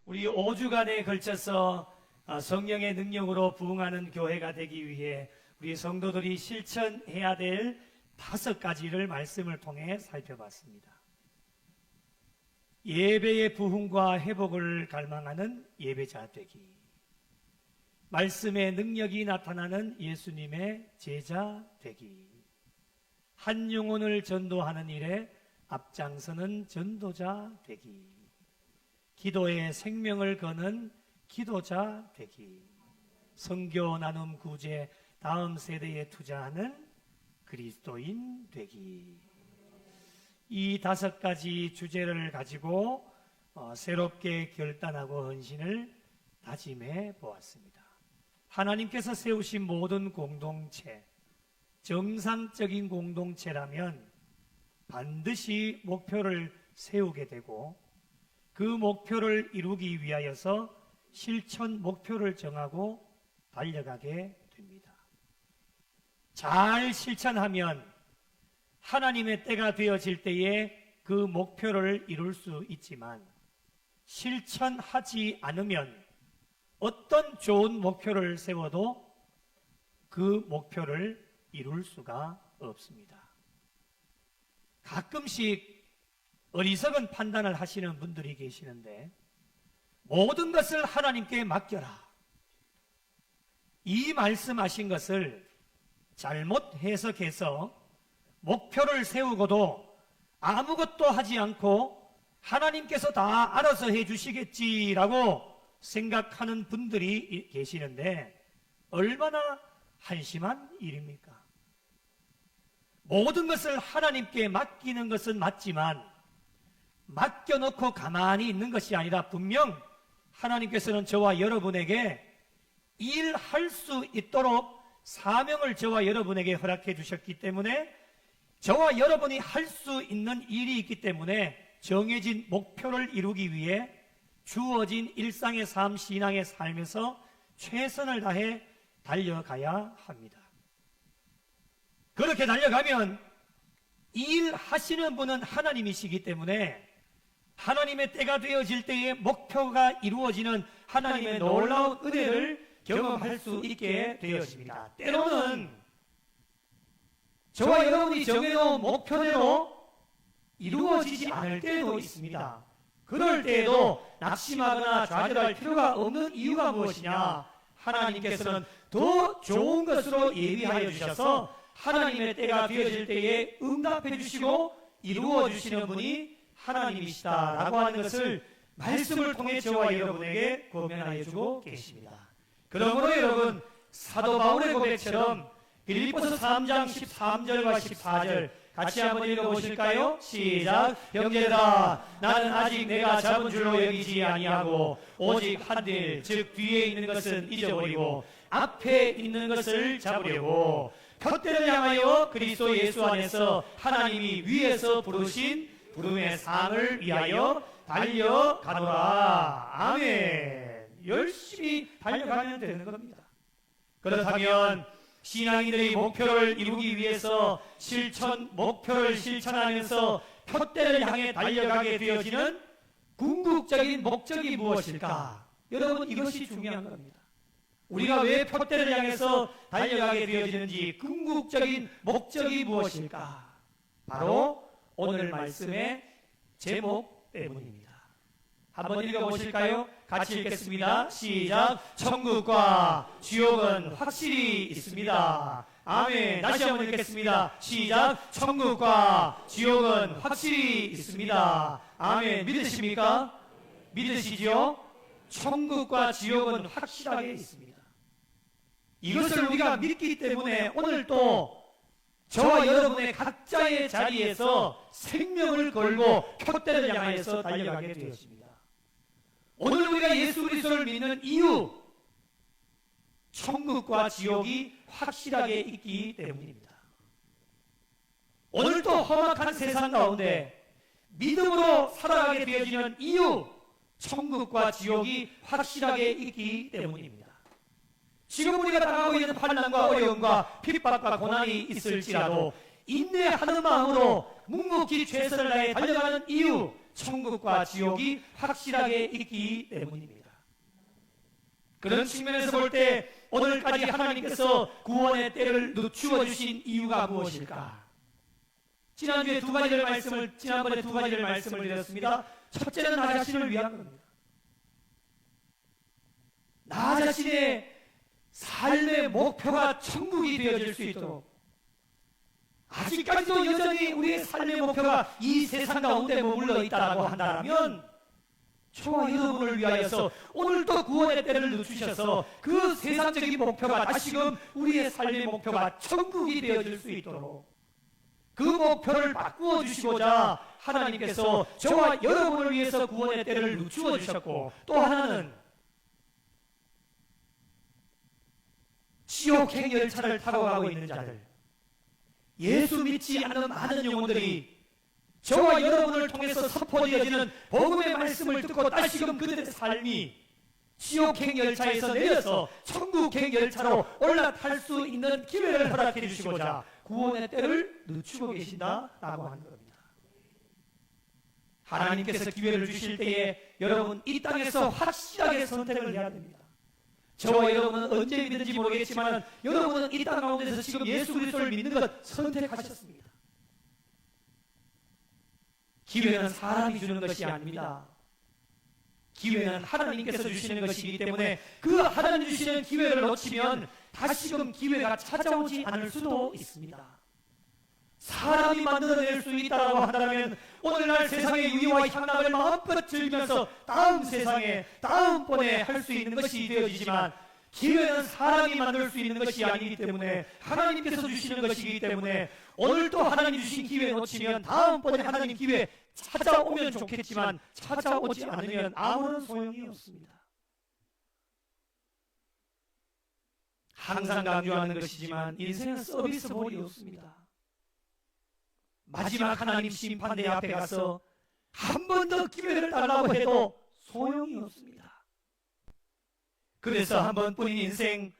우리 5주간에 걸쳐서 성령의 능력으로 부흥하는 교회가 되기 위해 우리 성도들이 실천해야 될 5가지를 말씀을 통해 살펴봤습니다. 예배의 부흥과 회복을 갈망하는 예배자 되기, 말씀의 능력이 나타나는 예수님의 제자 되기, 한 영혼을 전도하는 일에 앞장서는 전도자 되기, 기도에 생명을 거는 기도자 되기, 선교 나눔 구제 다음 세대에 투자하는 그리스도인 되기. 이 5가지 주제를 가지고 새롭게 결단하고 헌신을 다짐해 보았습니다. 하나님께서 세우신 모든 공동체, 정상적인 공동체라면 반드시 목표를 세우게 되고 그 목표를 이루기 위하여서 실천 목표를 정하고 달려가게 됩니다. 잘 실천하면 하나님의 때가 되어질 때에 그 목표를 이룰 수 있지만 실천하지 않으면 어떤 좋은 목표를 세워도 그 목표를 이룰 수가 없습니다. 가끔씩 어리석은 판단을 하시는 분들이 계시는데 모든 것을 하나님께 맡겨라, 이 말씀하신 것을 잘못 해석해서 목표를 세우고도 아무것도 하지 않고 하나님께서 다 알아서 해주시겠지라고 생각하는 분들이 계시는데 얼마나 한심한 일입니까? 모든 것을 하나님께 맡기는 것은 맞지만 맡겨놓고 가만히 있는 것이 아니라 분명 하나님께서는 저와 여러분에게 일할 수 있도록 사명을 저와 여러분에게 허락해 주셨기 때문에 저와 여러분이 할 수 있는 일이 있기 때문에 정해진 목표를 이루기 위해 주어진 일상의 삶, 신앙의 삶에서 최선을 다해 달려가야 합니다. 그렇게 달려가면 일하시는 분은 하나님이시기 때문에 하나님의 때가 되어질 때에 목표가 이루어지는 하나님의 놀라운 은혜를 경험할 수 있게 되어집니다. 때로는 저와 여러분이 정해놓은 목표대로 이루어지지 않을 때도 있습니다. 그럴 때에도 낙심하거나 좌절할 필요가 없는 이유가 무엇이냐? 하나님께서는 더 좋은 것으로 예비하여 주셔서 하나님의 때가 되어질 때에 응답해 주시고 이루어 주시는 분이 하나님이시다라고 하는 것을 말씀을 통해 저와 여러분에게 고면하여 주고 계십니다. 그러므로 여러분, 사도 바울의 고백처럼 빌립보서 3장 13절과 14절 같이 한번 읽어보실까요? 시작. 형제들아, 나는 아직 내가 잡은 줄로 여기지 아니하고 오직 한 일, 즉 뒤에 있는 것은 잊어버리고 앞에 있는 것을 잡으려고 푯대를 향하여 그리스도 예수 안에서 하나님이 위에서 부르신 부름의 상을 위하여 달려가노라. 아멘. 열심히 달려가면 되는 겁니다. 그렇다면 신앙인들의 목표를 이루기 위해서 목표를 실천하면서 푯대를 향해 달려가게 되어지는 궁극적인 목적이 무엇일까? 여러분, 이것이 중요한 겁니다. 우리가 왜 푯대를 향해서 달려가게 되어지는지 궁극적인 목적이 무엇일까? 바로 오늘 말씀의 제목 때문입니다. 한번 읽어보실까요? 같이 읽겠습니다. 시작. 천국과 지옥은 확실히 있습니다. 아멘. 다시 한번 읽겠습니다. 시작. 천국과 지옥은 확실히 있습니다. 아멘. 믿으십니까? 믿으시죠? 천국과 지옥은 확실하게 있습니다. 이것을 우리가 믿기 때문에 오늘 또 저와 여러분의 각자의 자리에서 생명을 걸고 푯대를 향해서 달려가게 되었습니다. 오늘 우리가 예수 그리스도를 믿는 이유, 천국과 지옥이 확실하게 있기 때문입니다. 오늘도 험악한 세상 가운데 믿음으로 살아가게 되어지는 이유, 천국과 지옥이 확실하게 있기 때문입니다. 지금 우리가 당하고 있는 환난과 어려움과 핍박과 고난이 있을지라도 인내하는 마음으로 묵묵히 최선을 다해 달려가는 이유, 천국과 지옥이 확실하게 있기 때문입니다. 그런 측면에서 볼 때 오늘까지 하나님께서 구원의 때를 늦추어 주신 이유가 무엇일까? 지난번에 두 가지를 말씀을 드렸습니다. 첫째는 나 자신을 위한 겁니다. 나 자신의 삶의 목표가 천국이 되어질 수 있도록, 아직까지도 여전히 우리의 삶의 목표가 이 세상 가운데 머물러 있다고 한다면 저와 여러분을 위하여서 오늘도 구원의 때를 늦추셔서 그 세상적인 목표가 다시금 우리의 삶의 목표가 천국이 되어질 수 있도록 그 목표를 바꾸어 주시고자 하나님께서 저와 여러분을 위해서 구원의 때를 늦추어 주셨고, 또 하나는 지옥행 열차를 타고 가고 있는 자들, 예수 믿지 않는 많은 영혼들이 저와 여러분을 통해서 선포되어지는 복음의 말씀을 듣고 다시금 그들의 삶이 지옥행 열차에서 내려서 천국행 열차로 올라탈 수 있는 기회를 허락해 주시고자 구원의 때를 늦추고 계신다라고 하는 겁니다. 하나님께서 기회를 주실 때에 여러분 이 땅에서 확실하게 선택을 해야 됩니다. 저와 여러분은 언제 믿는지 모르겠지만 여러분은 이 땅 가운데서 지금 예수 그리스도를 믿는 것 선택하셨습니다. 기회는 사람이 주는 것이 아닙니다. 기회는 하나님께서 주시는 것이기 때문에 그 하나님 주시는 기회를 놓치면 다시금 기회가 찾아오지 않을 수도 있습니다. 사람이 만들어낼 수 있다고 한다면 오늘날 세상의 유의와 향락을 마음껏 즐기면서 다음 세상에 다음번에 할 수 있는 것이 되어지지만, 기회는 사람이 만들 수 있는 것이 아니기 때문에 하나님께서 주시는 것이기 때문에 오늘도 하나님 주신 기회 놓치면 다음번에 하나님 기회 찾아오면 좋겠지만 찾아오지 않으면 아무런 소용이 없습니다. 항상 강조하는 것이지만 인생은 서비스 볼이 없습니다. 마지막 하나님 심판대 앞에 가서 한 번 더 기회를 달라고 해도 소용이 없습니다. 그래서 한 번뿐인 인생,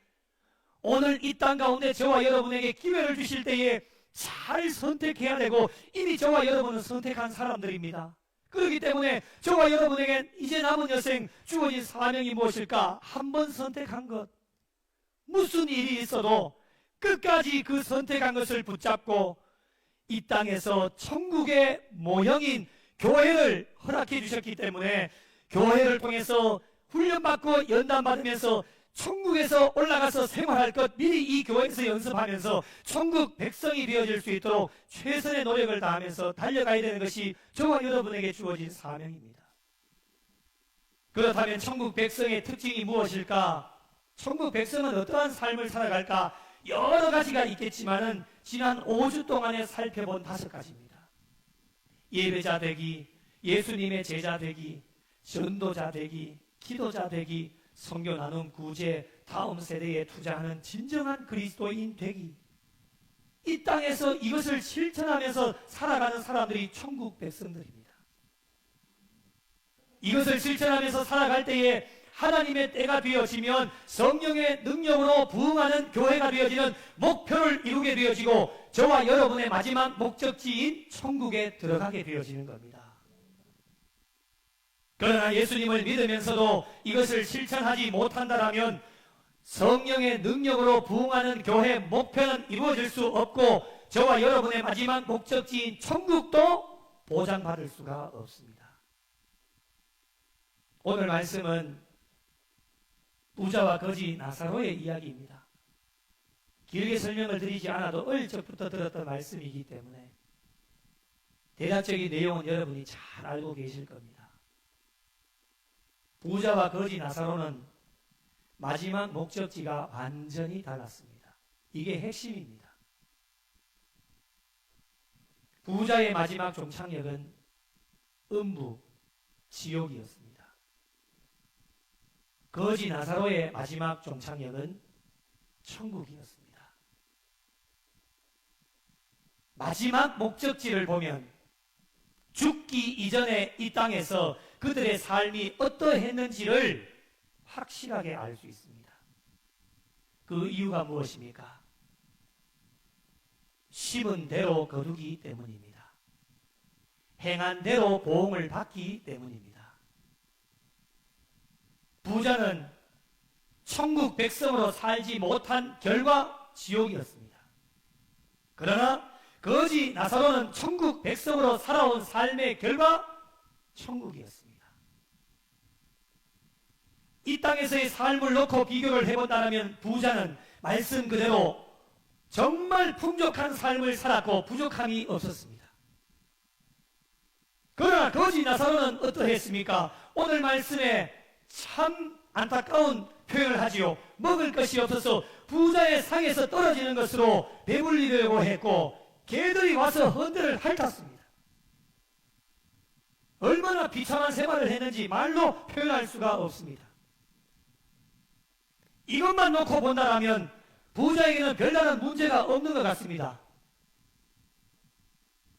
오늘 이 땅 가운데 저와 여러분에게 기회를 주실 때에 잘 선택해야 되고 이미 저와 여러분은 선택한 사람들입니다. 그렇기 때문에 저와 여러분에게 이제 남은 여생 주어진 사명이 무엇일까? 한 번 선택한 것, 무슨 일이 있어도 끝까지 그 선택한 것을 붙잡고 이 땅에서 천국의 모형인 교회를 허락해 주셨기 때문에 교회를 통해서 훈련받고 연단받으면서 천국에서 올라가서 생활할 것 미리 이 교회에서 연습하면서 천국 백성이 되어질 수 있도록 최선의 노력을 다하면서 달려가야 되는 것이 저와 여러분에게 주어진 사명입니다. 그렇다면 천국 백성의 특징이 무엇일까? 천국 백성은 어떠한 삶을 살아갈까? 여러 가지가 있겠지만은 지난 5주 동안에 살펴본 5가지입니다. 예배자 되기, 예수님의 제자 되기, 전도자 되기, 기도자 되기, 선교 나눔 구제, 다음 세대에 투자하는 진정한 그리스도인 되기. 이 땅에서 이것을 실천하면서 살아가는 사람들이 천국 백성들입니다. 이것을 실천하면서 살아갈 때에 하나님의 때가 되어지면 성령의 능력으로 부흥하는 교회가 되어지는 목표를 이루게 되어지고 저와 여러분의 마지막 목적지인 천국에 들어가게 되어지는 겁니다. 그러나 예수님을 믿으면서도 이것을 실천하지 못한다면 성령의 능력으로 부흥하는 교회 목표는 이루어질 수 없고 저와 여러분의 마지막 목적지인 천국도 보장받을 수가 없습니다. 오늘 말씀은 부자와 거지 나사로의 이야기입니다. 길게 설명을 드리지 않아도 어릴 적부터 들었던 말씀이기 때문에 대략적인 내용은 여러분이 잘 알고 계실 겁니다. 부자와 거지 나사로는 마지막 목적지가 완전히 달랐습니다. 이게 핵심입니다. 부자의 마지막 종착역은 음부, 지옥이었습니다. 거지 나사로의 마지막 종착역은 천국이었습니다. 마지막 목적지를 보면 죽기 이전에 이 땅에서 그들의 삶이 어떠했는지를 확실하게 알 수 있습니다. 그 이유가 무엇입니까? 심은 대로 거두기 때문입니다. 행한 대로 보응을 받기 때문입니다. 부자는 천국 백성으로 살지 못한 결과 지옥이었습니다. 그러나 거지 나사로는 천국 백성으로 살아온 삶의 결과 천국이었습니다. 이 땅에서의 삶을 놓고 비교를 해본다면 부자는 말씀 그대로 정말 풍족한 삶을 살았고 부족함이 없었습니다. 그러나 거지 나사로는 어떠했습니까? 오늘 말씀에 참 안타까운 표현을 하지요. 먹을 것이 없어서 부자의 상에서 떨어지는 것으로 배불리려고 했고 개들이 와서 헌대를 핥았습니다. 얼마나 비참한 생활을 했는지 말로 표현할 수가 없습니다. 이것만 놓고 본다면 부자에게는 별다른 문제가 없는 것 같습니다.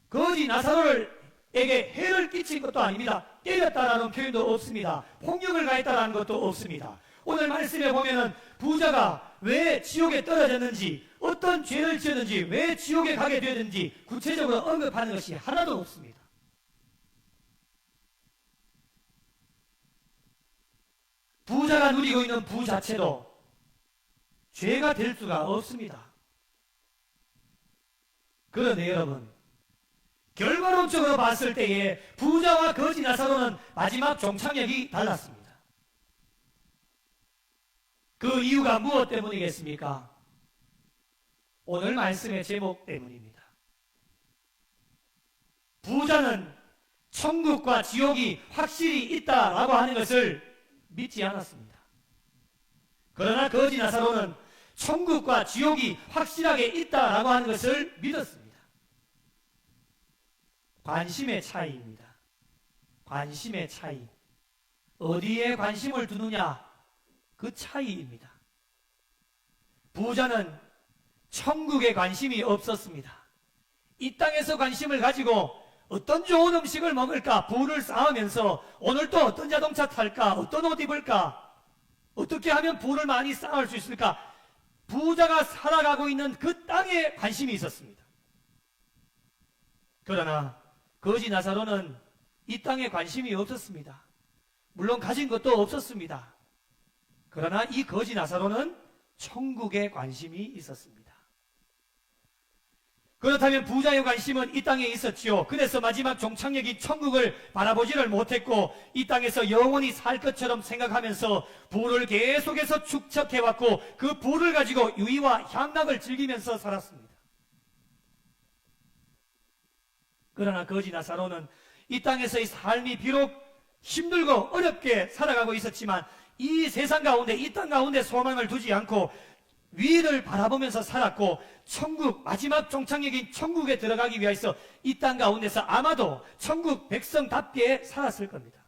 거지 나사로에게 해를 끼친 것도 아닙니다. 때렸다라는 표현도 없습니다. 폭력을 가했다라는 것도 없습니다. 오늘 말씀에 보면은 부자가 왜 지옥에 떨어졌는지, 어떤 죄를 지었는지, 왜 지옥에 가게 되었는지 구체적으로 언급하는 것이 하나도 없습니다. 부자가 누리고 있는 부 자체도 죄가 될 수가 없습니다. 그런데 여러분, 결과론적으로 봤을 때에 부자와 거지 나사로는 마지막 종착역이 달랐습니다. 그 이유가 무엇 때문이겠습니까? 오늘 말씀의 제목 때문입니다. 부자는 천국과 지옥이 확실히 있다라고 하는 것을 믿지 않았습니다. 그러나 거지 나사로는 천국과 지옥이 확실하게 있다라고 하는 것을 믿었습니다. 관심의 차이입니다. 관심의 차이. 어디에 관심을 두느냐, 그 차이입니다. 부자는 천국에 관심이 없었습니다. 이 땅에서 관심을 가지고 어떤 좋은 음식을 먹을까 부를 쌓으면서 오늘 또 어떤 자동차 탈까, 어떤 옷 입을까, 어떻게 하면 부를 많이 쌓을 수 있을까, 부자가 살아가고 있는 그 땅에 관심이 있었습니다. 그러나 거지 나사로는 이 땅에 관심이 없었습니다. 물론 가진 것도 없었습니다. 그러나 이 거지 나사로는 천국에 관심이 있었습니다. 그렇다면 부자의 관심은 이 땅에 있었지요. 그래서 마지막 종착역이 천국을 바라보지를 못했고 이 땅에서 영원히 살 것처럼 생각하면서 부를 계속해서 축적해왔고 그 부를 가지고 유의와 향락을 즐기면서 살았습니다. 그러나 거지 나사로는 이 땅에서의 삶이 비록 힘들고 어렵게 살아가고 있었지만 이 세상 가운데, 이 땅 가운데 소망을 두지 않고 위를 바라보면서 살았고 천국, 마지막 종착역인 천국에 들어가기 위해서 이 땅 가운데서 아마도 천국 백성답게 살았을 겁니다.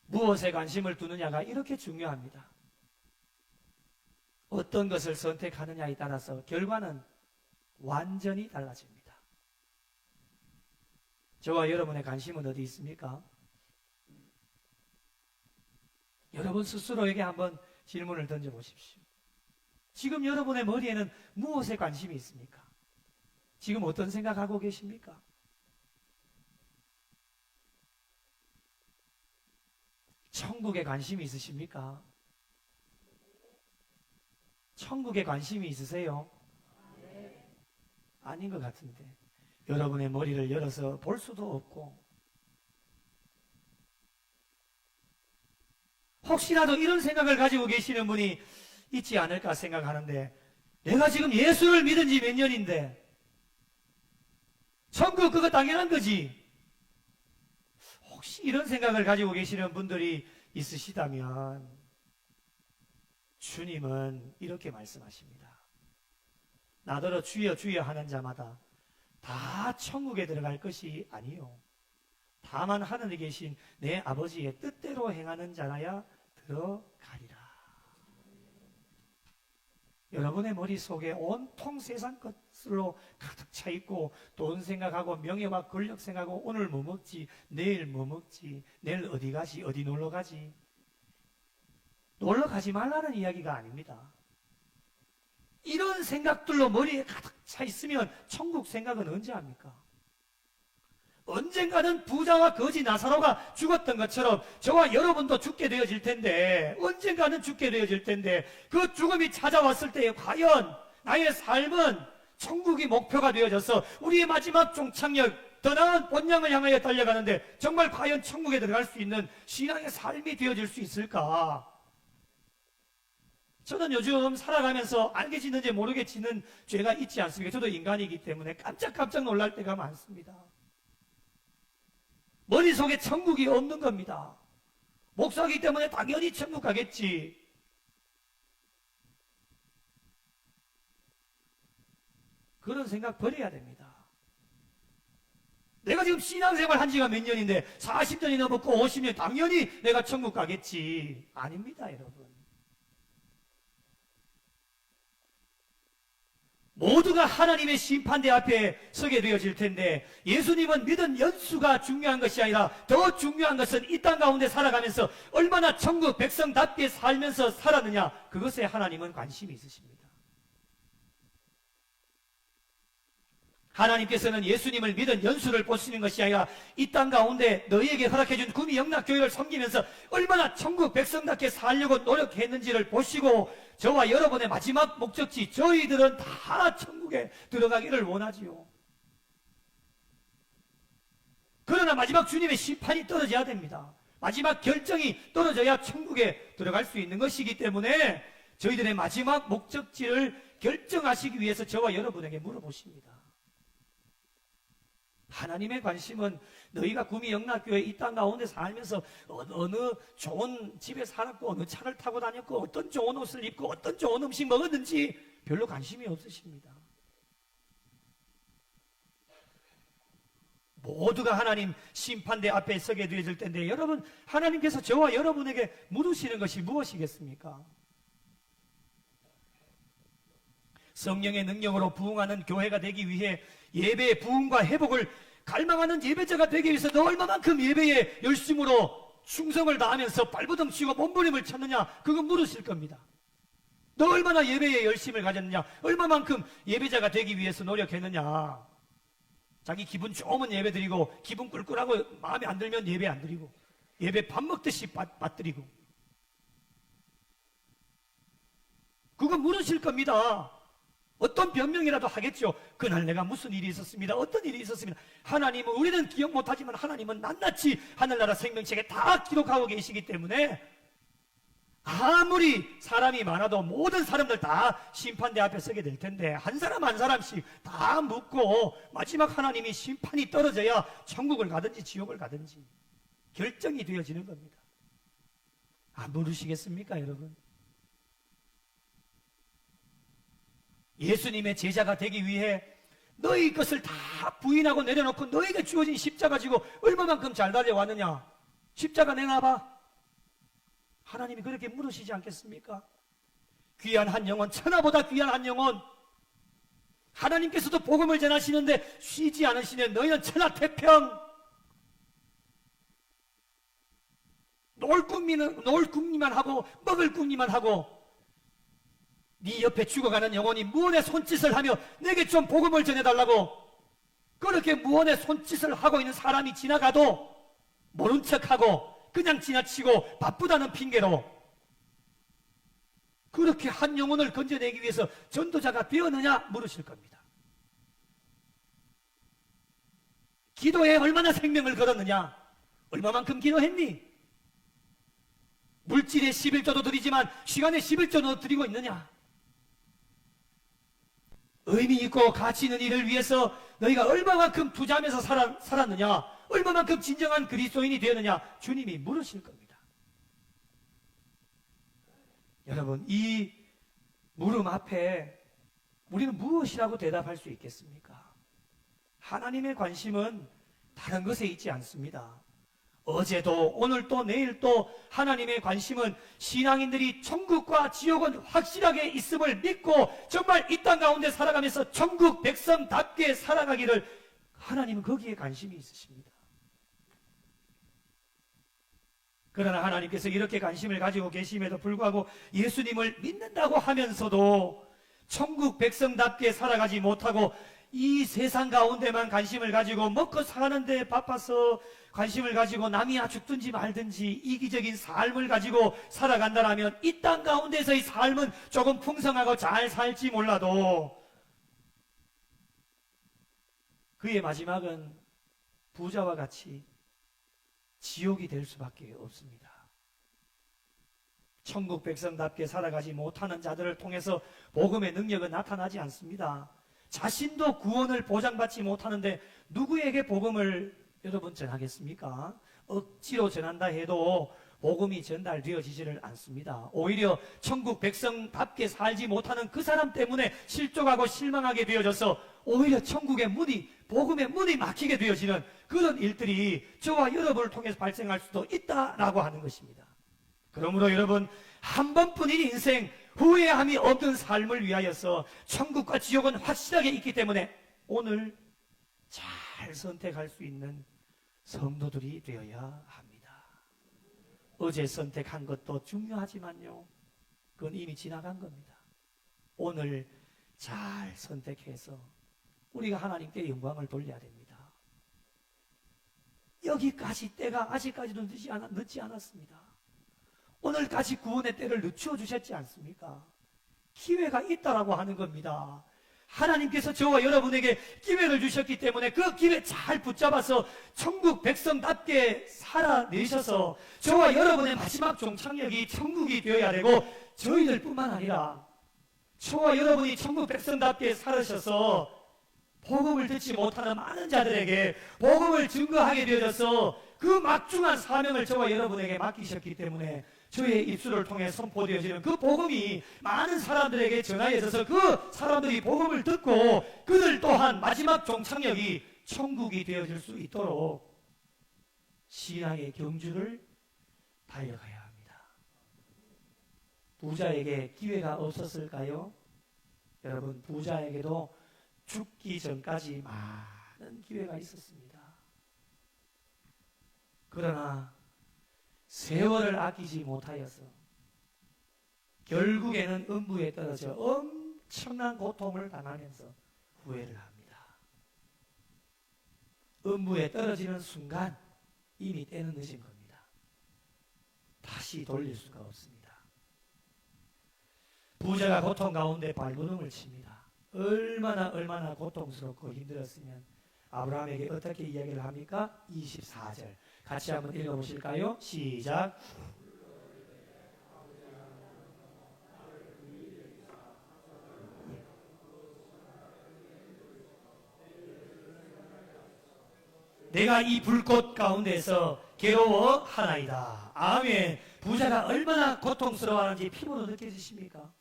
무엇에 관심을 두느냐가 이렇게 중요합니다. 어떤 것을 선택하느냐에 따라서 결과는 완전히 달라집니다. 저와 여러분의 관심은 어디 있습니까? 여러분 스스로에게 한번 질문을 던져보십시오. 지금 여러분의 머리에는 무엇에 관심이 있습니까? 지금 어떤 생각하고 계십니까? 천국에 관심이 있으십니까? 천국에 관심이 있으세요? 아닌 것 같은데 여러분의 머리를 열어서 볼 수도 없고 혹시라도 이런 생각을 가지고 계시는 분이 있지 않을까 생각하는데 내가 지금 예수를 믿은 지 몇 년인데 천국 그거 당연한 거지. 혹시 이런 생각을 가지고 계시는 분들이 있으시다면 주님은 이렇게 말씀하십니다. 나더러 주여 주여 하는 자마다 다 천국에 들어갈 것이 아니요 다만 하늘에 계신 내 아버지의 뜻대로 행하는 자라야 들어가리라. 여러분의 머릿속에 온통 세상 것으로 가득 차 있고 돈 생각하고 명예와 권력 생각하고 오늘 뭐 먹지, 내일 뭐 먹지, 내일 어디 가지, 어디 놀러 가지. 놀러 가지 말라는 이야기가 아닙니다. 이런 생각들로 머리에 가득 차 있으면 천국 생각은 언제 합니까? 언젠가는 부자와 거지 나사로가 죽었던 것처럼 저와 여러분도 죽게 되어질 텐데, 언젠가는 죽게 되어질 텐데, 그 죽음이 찾아왔을 때에 과연 나의 삶은 천국이 목표가 되어져서 우리의 마지막 종착역, 더 나은 본향을 향하여 달려가는데 정말 과연 천국에 들어갈 수 있는 신앙의 삶이 되어질 수 있을까? 저는 요즘 살아가면서 알게 짓는지 모르게 짓는 죄가 있지 않습니까? 저도 인간이기 때문에 깜짝깜짝 놀랄 때가 많습니다. 머릿속에 천국이 없는 겁니다. 목사이기 때문에 당연히 천국 가겠지. 그런 생각 버려야 됩니다. 내가 지금 신앙생활 한 지가 몇 년인데 40년이 넘었고 50년 당연히 내가 천국 가겠지. 아닙니다, 여러분. 모두가 하나님의 심판대 앞에 서게 되어질 텐데, 예수님은 믿은 연수가 중요한 것이 아니라 더 중요한 것은 이 땅 가운데 살아가면서 얼마나 천국 백성답게 살면서 살았느냐, 그것에 하나님은 관심이 있으십니다. 하나님께서는 예수님을 믿은 연수를 보시는 것이 아니라 이 땅 가운데 너희에게 허락해준 구미 영락교회를 섬기면서 얼마나 천국 백성답게 살려고 노력했는지를 보시고, 저와 여러분의 마지막 목적지, 저희들은 다 천국에 들어가기를 원하지요. 그러나 마지막 주님의 심판이 떨어져야 됩니다. 마지막 결정이 떨어져야 천국에 들어갈 수 있는 것이기 때문에 저희들의 마지막 목적지를 결정하시기 위해서 저와 여러분에게 물어보십니다. 하나님의 관심은 너희가 구미 영락교회 이 땅 가운데 살면서 어느 좋은 집에 살았고 어느 차를 타고 다녔고 어떤 좋은 옷을 입고 어떤 좋은 음식 먹었는지 별로 관심이 없으십니다. 모두가 하나님 심판대 앞에 서게 되어질 텐데, 여러분, 하나님께서 저와 여러분에게 물으시는 것이 무엇이겠습니까? 성령의 능력으로 부흥하는 교회가 되기 위해 예배의 부흥과 회복을 갈망하는 예배자가 되기 위해서 너 얼마만큼 예배에 열심으로 충성을 다하면서 발버둥 치고 몸부림을 쳤느냐, 그거 물으실 겁니다. 너 얼마나 예배에 열심을 가졌느냐, 얼마만큼 예배자가 되기 위해서 노력했느냐. 자기 기분 좋으면 예배 드리고 기분 꿀꿀하고 마음에 안 들면 예배 안 드리고 예배 밥 먹듯이 빠뜨리고, 그거 물으실 겁니다. 어떤 변명이라도 하겠죠. 그날 내가 무슨 일이 있었습니다. 어떤 일이 있었습니다. 하나님은, 우리는 기억 못하지만 하나님은 낱낱이 하늘나라 생명책에 다 기록하고 계시기 때문에 아무리 사람이 많아도 모든 사람들 다 심판대 앞에 서게 될 텐데 한 사람 한 사람씩 다 묻고 마지막 하나님이 심판이 떨어져야 천국을 가든지 지옥을 가든지 결정이 되어지는 겁니다. 안 물으시겠습니까, 여러분? 예수님의 제자가 되기 위해 너희 것을 다 부인하고 내려놓고 너에게 주어진 십자가 지고 얼마만큼 잘 달려왔느냐? 십자가 내놔봐. 하나님이 그렇게 물으시지 않겠습니까? 귀한 한 영혼, 천하보다 귀한 한 영혼, 하나님께서도 복음을 전하시는데 쉬지 않으시네. 너희는 천하태평, 놀 궁리만 하고 먹을 궁리만 하고, 네 옆에 죽어가는 영혼이 무언의 손짓을 하며 내게 좀 복음을 전해달라고 그렇게 무언의 손짓을 하고 있는 사람이 지나가도 모른 척하고 그냥 지나치고 바쁘다는 핑계로 그렇게 한 영혼을 건져내기 위해서 전도자가 되었느냐 물으실 겁니다. 기도에 얼마나 생명을 걸었느냐? 얼마만큼 기도했니? 물질의 11조도 드리지만 시간의 11조도 드리고 있느냐? 의미 있고 가치 있는 일을 위해서 너희가 얼마만큼 투자하면서 살았느냐? 얼마만큼 진정한 그리스도인이 되었느냐? 주님이 물으실 겁니다. 여러분, 이 물음 앞에 우리는 무엇이라고 대답할 수 있겠습니까? 하나님의 관심은 다른 것에 있지 않습니다. 어제도 오늘도 내일도 하나님의 관심은 신앙인들이 천국과 지옥은 확실하게 있음을 믿고 정말 이 땅 가운데 살아가면서 천국 백성답게 살아가기를, 하나님은 거기에 관심이 있으십니다. 그러나 하나님께서 이렇게 관심을 가지고 계심에도 불구하고 예수님을 믿는다고 하면서도 천국 백성답게 살아가지 못하고 이 세상 가운데만 관심을 가지고 먹고 사는데 바빠서 관심을 가지고 남이 죽든지 말든지 이기적인 삶을 가지고 살아간다면 이 땅 가운데서의 삶은 조금 풍성하고 잘 살지 몰라도 그의 마지막은 부자와 같이 지옥이 될 수밖에 없습니다. 천국 백성답게 살아가지 못하는 자들을 통해서 복음의 능력은 나타나지 않습니다. 자신도 구원을 보장받지 못하는데 누구에게 복음을 여러분 전하겠습니까? 억지로 전한다 해도 복음이 전달되어지지를 않습니다. 오히려 천국 백성답게 살지 못하는 그 사람 때문에 실족하고 실망하게 되어져서 오히려 천국의 문이, 복음의 문이 막히게 되어지는 그런 일들이 저와 여러분을 통해서 발생할 수도 있다라고 하는 것입니다. 그러므로 여러분, 한 번뿐인 인생, 후회함이 없는 삶을 위하여서 천국과 지옥은 확실하게 있기 때문에 오늘 잘 선택할 수 있는 성도들이 되어야 합니다. 어제 선택한 것도 중요하지만요, 그건 이미 지나간 겁니다. 오늘 잘 선택해서 우리가 하나님께 영광을 돌려야 됩니다. 여기까지 때가 아직까지도 늦지 않았습니다. 오늘까지 구원의 때를 늦추어 주셨지 않습니까? 기회가 있다라고 하는 겁니다. 하나님께서 저와 여러분에게 기회를 주셨기 때문에 그 기회 잘 붙잡아서 천국 백성답게 살아내셔서 저와 여러분의 마지막 종착역이 천국이 되어야 되고, 저희들 뿐만 아니라 저와 여러분이 천국 백성답게 살으셔서 복음을 듣지 못하는 많은 자들에게 복음을 증거하게 되어져서 그 막중한 사명을 저와 여러분에게 맡기셨기 때문에 저의 입술을 통해 선포되어지는 그 복음이 많은 사람들에게 전하여져서 그 사람들이 복음을 듣고 그들 또한 마지막 종착역이 천국이 되어질 수 있도록 신앙의 경주를 달려가야 합니다. 부자에게 기회가 없었을까요? 여러분, 부자에게도 죽기 전까지 많은 기회가 있었습니다. 그러나 세월을 아끼지 못하여서 결국에는 음부에 떨어져 엄청난 고통을 당하면서 후회를 합니다. 음부에 떨어지는 순간 이미 때는 늦은 겁니다. 다시 돌릴 수가 없습니다. 부자가 고통 가운데 발버둥을 칩니다. 얼마나 고통스럽고 힘들었으면 아브라함에게 어떻게 이야기를 합니까? 24절 같이 한번 읽어보실까요? 시작. 내가 이 불꽃 가운데서 괴로워하나이다. 아멘. 부자가 얼마나 고통스러워하는지 피부로 느껴지십니까?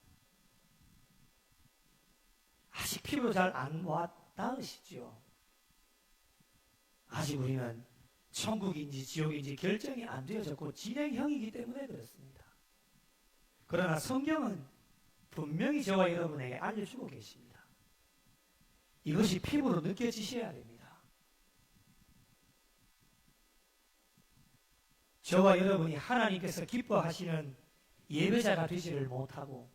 아직 피부로 잘 안 와닿으시죠? 아직 우리는 천국인지 지옥인지 결정이 안 되어졌고 진행형이기 때문에 그렇습니다. 그러나 성경은 분명히 저와 여러분에게 알려주고 계십니다. 이것이 피부로 느껴지셔야 됩니다. 저와 여러분이 하나님께서 기뻐하시는 예배자가 되지를 못하고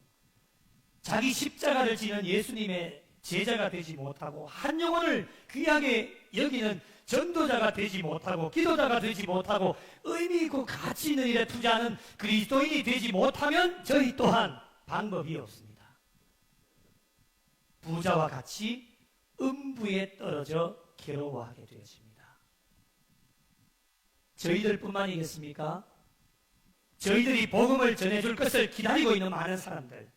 자기 십자가를 지는 예수님의 제자가 되지 못하고 한 영혼을 귀하게 여기는 전도자가 되지 못하고 기도자가 되지 못하고 의미 있고 가치 있는 일에 투자하는 그리스도인이 되지 못하면 저희 또한 방법이 없습니다. 부자와 같이 음부에 떨어져 괴로워하게 되어집니다. 저희들뿐만이겠습니까? 저희들이 복음을 전해줄 것을 기다리고 있는 많은 사람들,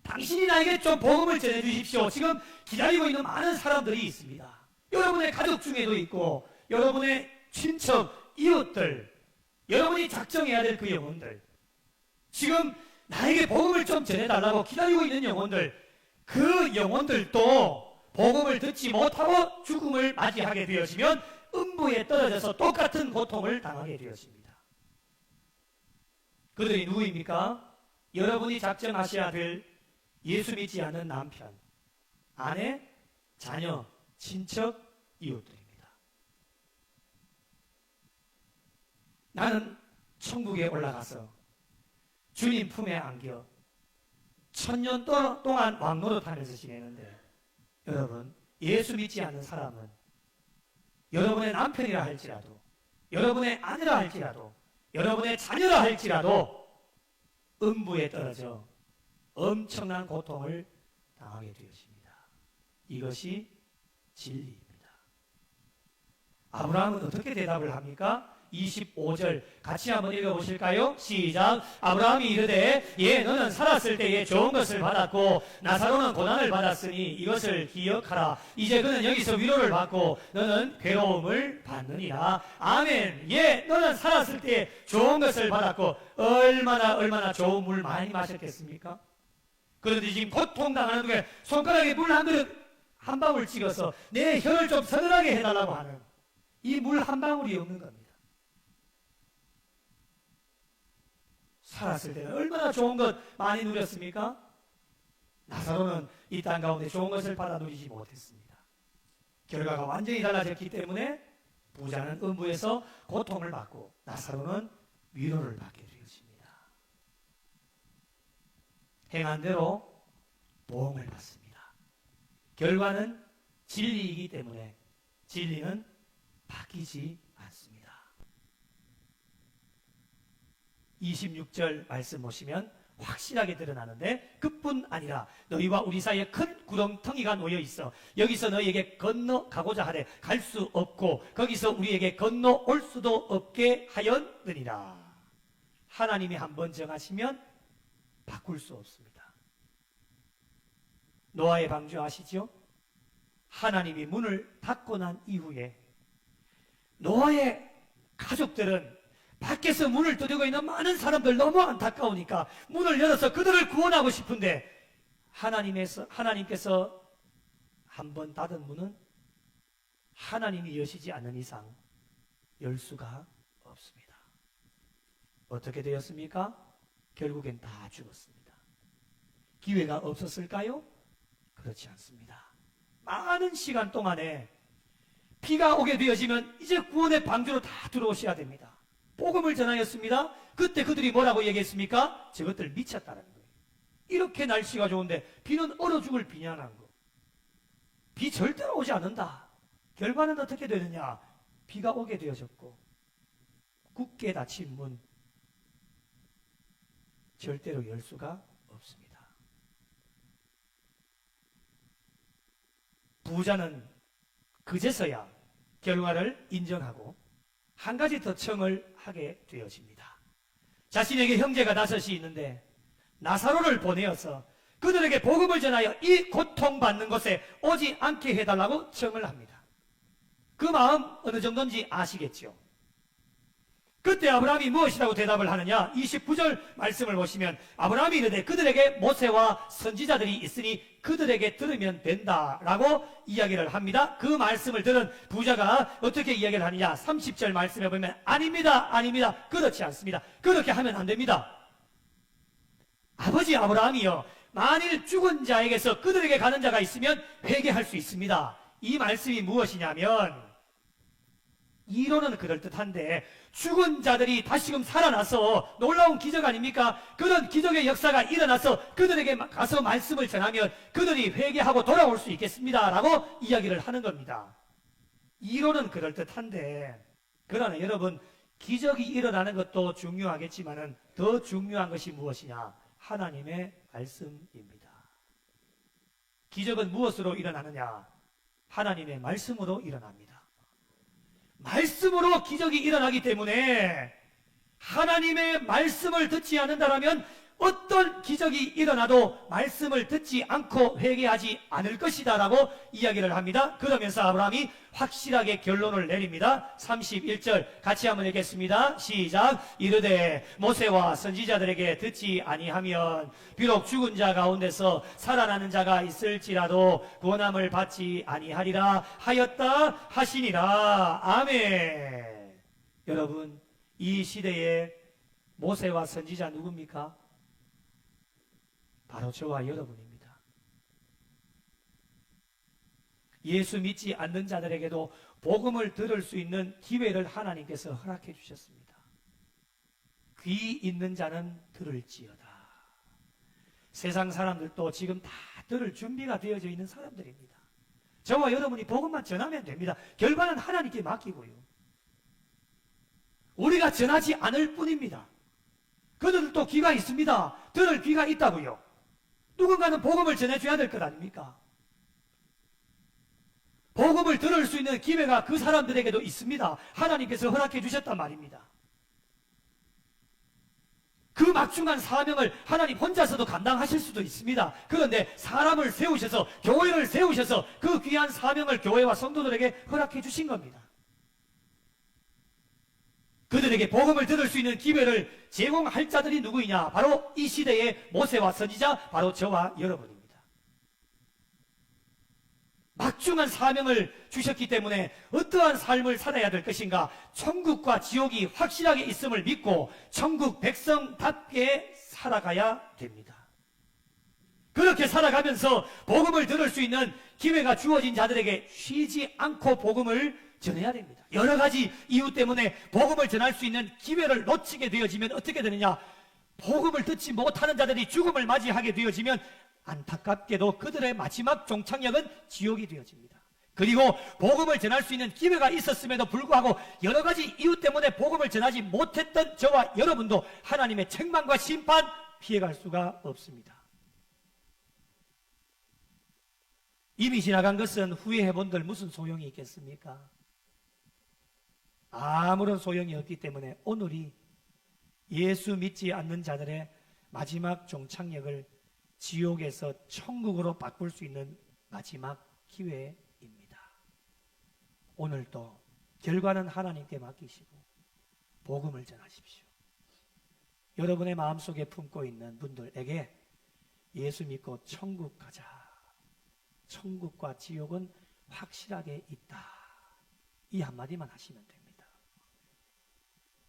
당신이 나에게 좀 복음을 전해주십시오. 지금 기다리고 있는 많은 사람들이 있습니다. 여러분의 가족 중에도 있고 여러분의 친척, 이웃들, 여러분이 작정해야 될 그 영혼들, 지금 나에게 복음을 좀 전해달라고 기다리고 있는 영혼들, 그 영혼들도 복음을 듣지 못하고 죽음을 맞이하게 되어지면 음부에 떨어져서 똑같은 고통을 당하게 되어집니다. 그들이 누구입니까? 여러분이 작정하셔야 될 예수 믿지 않는 남편, 아내, 자녀, 친척, 이웃들입니다. 나는 천국에 올라가서 주님 품에 안겨 천년 동안 왕노릇하면서 지내는데, 여러분, 예수 믿지 않는 사람은 여러분의 남편이라 할지라도, 여러분의 아내라 할지라도, 여러분의 자녀라 할지라도 음부에 떨어져 엄청난 고통을 당하게 되어집니다. 이것이 진리입니다. 아브라함은 어떻게 대답을 합니까? 25절 같이 한번 읽어보실까요? 시작. 아브라함이 이르되 예 너는 살았을 때에 좋은 것을 받았고 나사로는 고난을 받았으니 이것을 기억하라. 이제 그는 여기서 위로를 받고 너는 괴로움을 받느니라. 아멘. 예 너는 살았을 때에 좋은 것을 받았고 얼마나 좋은 물 많이 마셨겠습니까? 그런데 지금 고통당하는 중에 손가락에 물 한 그릇 한 방울 찍어서 내 혀를 좀 서늘하게 해달라고 하는 이 물 한 방울이 없는 겁니다. 살았을 때는 얼마나 좋은 것 많이 누렸습니까? 나사로는 이 땅 가운데 좋은 것을 받아 누리지 못했습니다. 결과가 완전히 달라졌기 때문에 부자는 음부에서 고통을 받고 나사로는 위로를 받게 되었습니다. 행한 대로 보응을 받습니다. 결과는 진리이기 때문에 진리는 바뀌지 않습니다. 26절 말씀 보시면 확실하게 드러나는데 그뿐 아니라 너희와 우리 사이에 큰 구렁텅이가 놓여 있어 여기서 너희에게 건너가고자 하되 갈 수 없고 거기서 우리에게 건너올 수도 없게 하였느니라. 하나님이 한번 정하시면 바꿀 수 없습니다. 노아의 방주 아시죠? 하나님이 문을 닫고 난 이후에 노아의 가족들은 밖에서 문을 두드리고 있는 많은 사람들 너무 안타까우니까 문을 열어서 그들을 구원하고 싶은데 하나님께서 한번 닫은 문은 하나님이 여시지 않는 이상 열 수가 없습니다. 어떻게 되었습니까? 결국엔 다 죽었습니다. 기회가 없었을까요? 그렇지 않습니다. 많은 시간 동안에 비가 오게 되어지면 이제 구원의 방주로 다 들어오셔야 됩니다. 복음을 전하였습니다. 그때 그들이 뭐라고 얘기했습니까? 저것들 미쳤다는 거예요. 이렇게 날씨가 좋은데 비는 얼어 죽을 비냐는 거. 비 절대로 오지 않는다. 결과는 어떻게 되느냐? 비가 오게 되어졌고 굳게 닫힌 문 절대로 열 수가 없습니다. 부자는 그제서야 결과를 인정하고 한 가지 더 청을 하게 되어집니다. 자신에게 형제가 5이 있는데 나사로를 보내어서 그들에게 복음을 전하여 이 고통받는 곳에 오지 않게 해달라고 청을 합니다. 그 마음 어느 정도인지 아시겠죠? 그때 아브라함이 무엇이라고 대답을 하느냐? 29절 말씀을 보시면 아브라함이 이르되 그들에게 모세와 선지자들이 있으니 그들에게 들으면 된다라고 이야기를 합니다. 그 말씀을 들은 부자가 어떻게 이야기를 하느냐? 30절 말씀에 보면 아닙니다. 그렇지 않습니다. 그렇게 하면 안 됩니다. 아버지 아브라함이요 만일 죽은 자에게서 그들에게 가는 자가 있으면 회개할 수 있습니다. 이 말씀이 무엇이냐면 이론은 그럴듯한데 죽은 자들이 다시금 살아나서 놀라운 기적 아닙니까? 그런 기적의 역사가 일어나서 그들에게 가서 말씀을 전하면 그들이 회개하고 돌아올 수 있겠습니다 라고 이야기를 하는 겁니다. 이론은 그럴듯한데 그러나 여러분 기적이 일어나는 것도 중요하겠지만 더 중요한 것이 무엇이냐? 하나님의 말씀입니다. 기적은 무엇으로 일어나느냐? 하나님의 말씀으로 일어납니다. 말씀으로 기적이 일어나기 때문에 하나님의 말씀을 듣지 않는다면 어떤 기적이 일어나도 말씀을 듣지 않고 회개하지 않을 것이다 라고 이야기를 합니다. 그러면서 아브라함이 확실하게 결론을 내립니다. 31절 같이 한번 읽겠습니다. 시작. 이르되 모세와 선지자들에게 듣지 아니하면 비록 죽은 자 가운데서 살아나는 자가 있을지라도 구원함을 받지 아니하리라 하였다 하시니라. 아멘. 여러분 이 시대에 모세와 선지자 누굽니까? 바로 저와 여러분입니다. 예수 믿지 않는 자들에게도 복음을 들을 수 있는 기회를 하나님께서 허락해 주셨습니다. 귀 있는 자는 들을지어다. 세상 사람들도 지금 다 들을 준비가 되어져 있는 사람들입니다. 저와 여러분이 복음만 전하면 됩니다. 결과는 하나님께 맡기고요. 우리가 전하지 않을 뿐입니다. 그들도 귀가 있습니다. 들을 귀가 있다고요. 누군가는 복음을 전해줘야 될 것 아닙니까? 복음을 들을 수 있는 기회가 그 사람들에게도 있습니다. 하나님께서 허락해 주셨단 말입니다. 그 막중한 사명을 하나님 혼자서도 감당하실 수도 있습니다. 그런데 사람을 세우셔서, 교회를 세우셔서 그 귀한 사명을 교회와 성도들에게 허락해 주신 겁니다. 그들에게 복음을 들을 수 있는 기회를 제공할 자들이 누구이냐? 바로 이 시대의 모세와 선지자, 바로 저와 여러분입니다. 막중한 사명을 주셨기 때문에 어떠한 삶을 살아야 될 것인가? 천국과 지옥이 확실하게 있음을 믿고 천국 백성답게 살아가야 됩니다. 그렇게 살아가면서 복음을 들을 수 있는 기회가 주어진 자들에게 쉬지 않고 복음을 전해야 됩니다. 여러 가지 이유 때문에 복음을 전할 수 있는 기회를 놓치게 되어지면 어떻게 되느냐? 복음을 듣지 못하는 자들이 죽음을 맞이하게 되어지면 안타깝게도 그들의 마지막 종착역은 지옥이 되어집니다. 그리고 복음을 전할 수 있는 기회가 있었음에도 불구하고 여러 가지 이유 때문에 복음을 전하지 못했던 저와 여러분도 하나님의 책망과 심판 피해갈 수가 없습니다. 이미 지나간 것은 후회해본들 무슨 소용이 있겠습니까? 아무런 소용이 없기 때문에 오늘이 예수 믿지 않는 자들의 마지막 종착역을 지옥에서 천국으로 바꿀 수 있는 마지막 기회입니다. 오늘도 결과는 하나님께 맡기시고 복음을 전하십시오. 여러분의 마음속에 품고 있는 분들에게 예수 믿고 천국 가자. 천국과 지옥은 확실하게 있다. 이 한마디만 하시면 됩니다.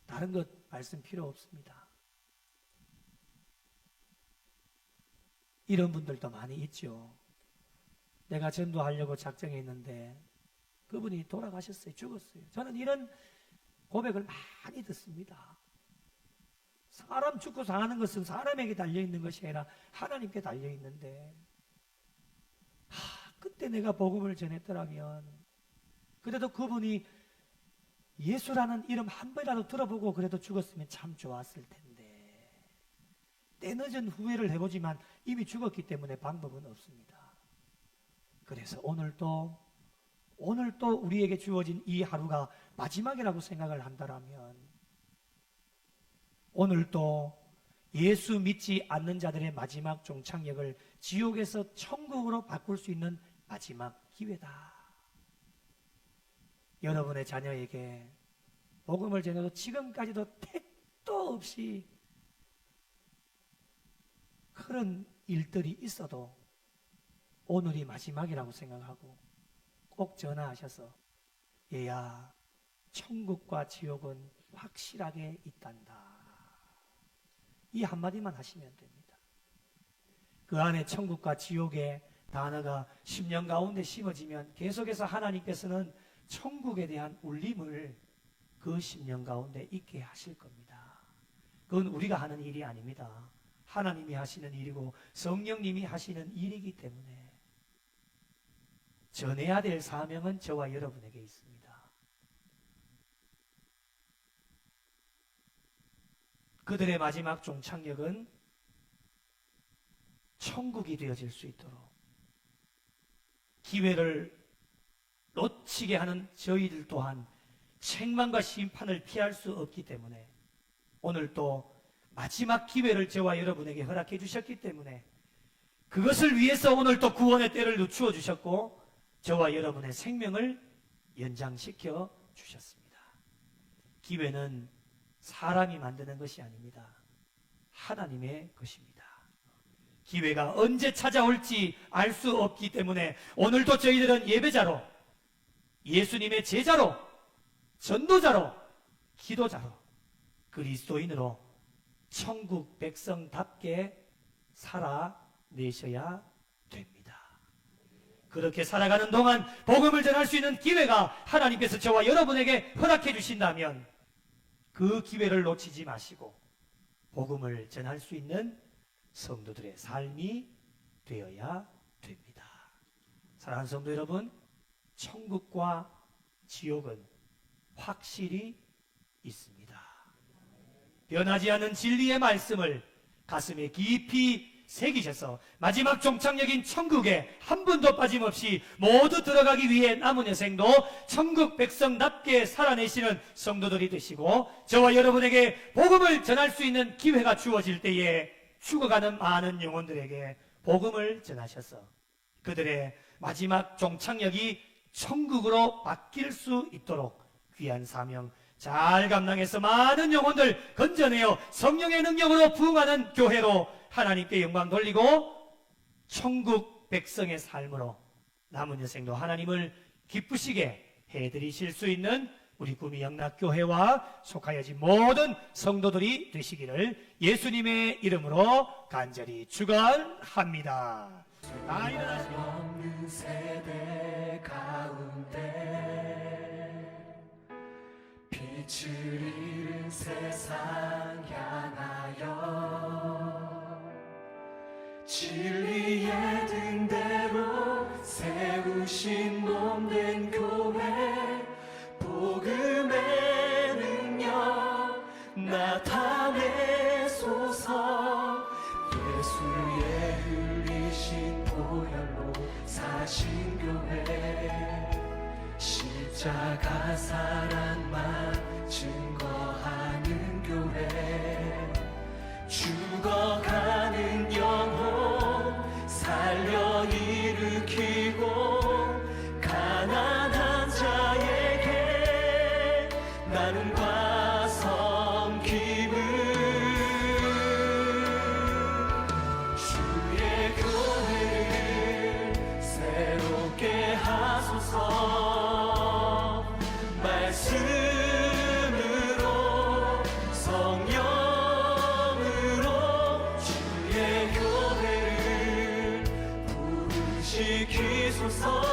다른 것 말씀 필요 없습니다. 이런 분들도 많이 있죠. 내가 전도하려고 작정했는데 그분이 돌아가셨어요. 죽었어요. 저는 이런 고백을 많이 듣습니다. 사람 죽고 사는 것은 사람에게 달려있는 것이 아니라 하나님께 달려있는데 그때 내가 복음을 전했더라면 그래도 그분이 예수라는 이름 한 번이라도 들어보고 그래도 죽었으면 참 좋았을 텐데 때늦은 후회를 해보지만 이미 죽었기 때문에 방법은 없습니다. 그래서 오늘도 우리에게 주어진 이 하루가 마지막이라고 생각을 한다면 오늘도 예수 믿지 않는 자들의 마지막 종착역을 지옥에서 천국으로 바꿀 수 있는 마지막 기회다. 여러분의 자녀에게 복음을 전해도 지금까지도 택도 없이 그런 일들이 있어도 오늘이 마지막이라고 생각하고 꼭 전화하셔서 얘야 천국과 지옥은 확실하게 있단다. 이 한마디만 하시면 됩니다. 그 안에 천국과 지옥의 단어가 10년 가운데 심어지면 계속해서 하나님께서는 천국에 대한 울림을 그 10년 가운데 있게 하실 겁니다. 그건 우리가 하는 일이 아닙니다. 하나님이 하시는 일이고 성령님이 하시는 일이기 때문에 전해야 될 사명은 저와 여러분에게 있습니다. 그들의 마지막 종착역은 천국이 되어질 수 있도록 기회를 놓치게 하는 저희들 또한 책망과 심판을 피할 수 없기 때문에 오늘 또 마지막 기회를 저와 여러분에게 허락해 주셨기 때문에 그것을 위해서 오늘 또 구원의 때를 늦추어 주셨고 저와 여러분의 생명을 연장시켜 주셨습니다. 기회는 사람이 만드는 것이 아닙니다. 하나님의 것입니다. 기회가 언제 찾아올지 알 수 없기 때문에 오늘도 저희들은 예배자로, 예수님의 제자로, 전도자로, 기도자로, 그리스도인으로 천국 백성답게 살아내셔야 됩니다. 그렇게 살아가는 동안 복음을 전할 수 있는 기회가 하나님께서 저와 여러분에게 허락해 주신다면 그 기회를 놓치지 마시고 복음을 전할 수 있는 성도들의 삶이 되어야 됩니다. 사랑하는 성도 여러분, 천국과 지옥은 확실히 있습니다. 변하지 않는 진리의 말씀을 가슴에 깊이 새기셔서 마지막 종착역인 천국에 한 분도 빠짐없이 모두 들어가기 위해 남은 여생도 천국 백성답게 살아내시는 성도들이 되시고, 저와 여러분에게 복음을 전할 수 있는 기회가 주어질 때에 죽어가는 많은 영혼들에게 복음을 전하셔서 그들의 마지막 종착역이 천국으로 바뀔 수 있도록 귀한 사명 잘 감당해서 많은 영혼들 건져내어 성령의 능력으로 부흥하는 교회로 하나님께 영광 돌리고 천국 백성의 삶으로 남은 여생도 하나님을 기쁘시게 해드리실 수 있는 우리 구미 영락교회와 속하여진 모든 성도들이 되시기를 예수님의 이름으로 간절히 축원합니다. 다 일어나시고 없는 세대 가운데 빛을 잃은 세상 향하여 진리의 등대로 세우신 몸된 교회, 복음의 능력 나타내소서. 예수의 흘리신 보혈로 사신 교회, 십자가 사랑만 증거하는 교회, 죽어가는 영혼 살려 일으키고 가난한 자에게 나눔과 섬김을 주의 교회를 새롭게 하소서. 말씀으로 성령으로 주의 교회를 부르시키소서.